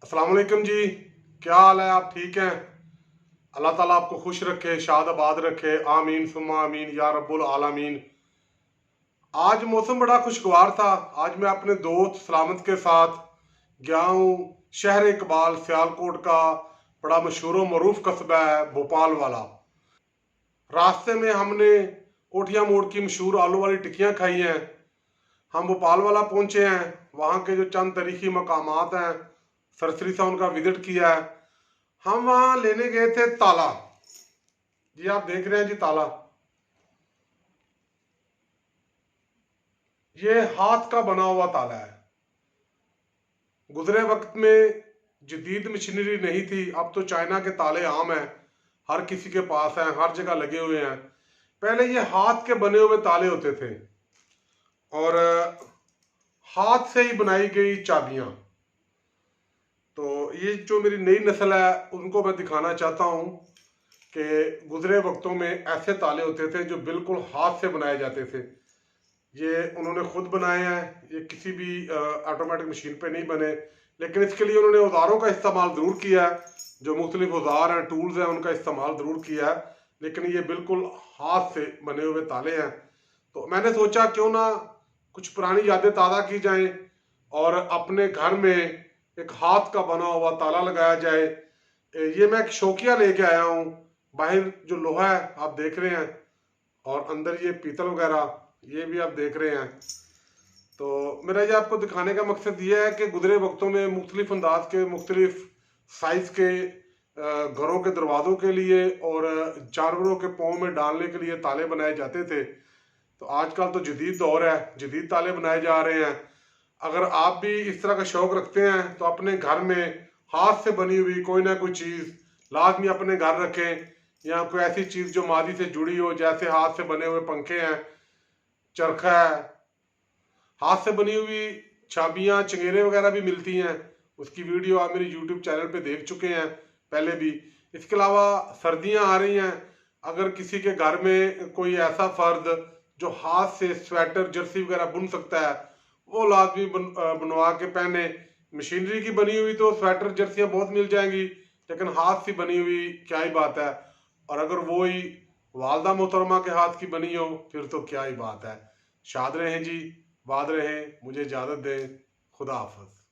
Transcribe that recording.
अस्सलाम वालेकुम जी। क्या हाल है? आप ठीक हैं? अल्लाह ताला आपको खुश रखे, शाद आबाद रखे। आमीन सुम्मा आमीन या रब्बुल आलमीन। आज मौसम बड़ा खुशगवार था। आज मैं अपने दोस्त सलामत के साथ गया हूँ शहर इकबाल सियालकोट का बड़ा मशहूर मरूफ कस्बा है भोपाल वाला। रास्ते में हमने कोठिया मोड़ की मशहूर आलू वाली टिक्कियाँ खाई हैं। हम भोपाल वाला पहुंचे हैं। वहाँ के जो चंद तारीखी मकामात हैं सरसरी सा उनका विजिट किया है। हम वहाँ लेने गए थे ताला। जी आप देख रहे हैं जी ताला, ये हाथ का बना हुआ ताला है। गुजरे वक्त में जदीद मशीनरी नहीं थी। अब तो चाइना के ताले आम हैं, हर किसी के पास हैं, हर जगह लगे हुए हैं। पहले ये हाथ के बने हुए ताले होते थे और हाथ से ही बनाई गई चाबियां। तो ये जो मेरी नई नस्ल है उनको मैं दिखाना चाहता हूँ कि गुजरे वक्तों में ऐसे ताले होते थे जो बिल्कुल हाथ से बनाए जाते थे। ये उन्होंने खुद बनाए हैं, ये किसी भी ऑटोमेटिक मशीन पे नहीं बने। लेकिन इसके लिए उन्होंने औजारों का इस्तेमाल ज़रूर किया है, जो मुख्तलिफ औजार हैं, टूल्स हैं, उनका इस्तेमाल ज़रूर किया है। लेकिन ये बिल्कुल हाथ से बने हुए ताले हैं। तो मैंने सोचा क्यों ना कुछ पुरानी यादें ताज़ा की जाएं और अपने घर में एक हाथ का बना हुआ ताला लगाया जाए। ये मैं एक शौकिया लेके आया हूँ। बाहर जो लोहा है आप देख रहे हैं और अंदर ये पीतल वगैरह ये भी आप देख रहे हैं। तो मेरा ये आपको दिखाने का मकसद ये है कि गुजरे वक्तों में मुख्तलिफ अंदाज के मुख्तलिफ साइज़ के घरों के दरवाज़ों के लिए और जानवरों के पाँव में डालने के लिए ताले बनाए जाते थे। तो आजकल तो जदीद दौर है, जदीद ताले बनाए जा रहे हैं। अगर आप भी इस तरह का शौक़ रखते हैं तो अपने घर में हाथ से बनी हुई कोई ना कोई चीज़ लाजमी अपने घर रखें, या कोई ऐसी चीज़ जो मादी से जुड़ी हो, जैसे हाथ से बने हुए पंखे हैं, चरखा है, हाथ से बनी हुई चाबियां, चंगेरे वगैरह भी मिलती हैं। उसकी वीडियो आप मेरे यूट्यूब चैनल पे देख चुके हैं पहले भी। इसके अलावा सर्दियां आ रही हैं, अगर किसी के घर में कोई ऐसा फर्द जो हाथ से स्वेटर जर्सी वगैरह बुन सकता है वो लाजमी बनवा के पहने। मशीनरी की बनी हुई तो स्वेटर जर्सियां बहुत मिल जाएंगी, लेकिन हाथ से बनी हुई क्या ही बात है। और अगर वो ही वालदा मोहतरमा के हाथ की बनी हो फिर तो क्या ही बात है। शाद रहें जी, बाद रहें, मुझे इजाज़त दें। खुदा हाफिज।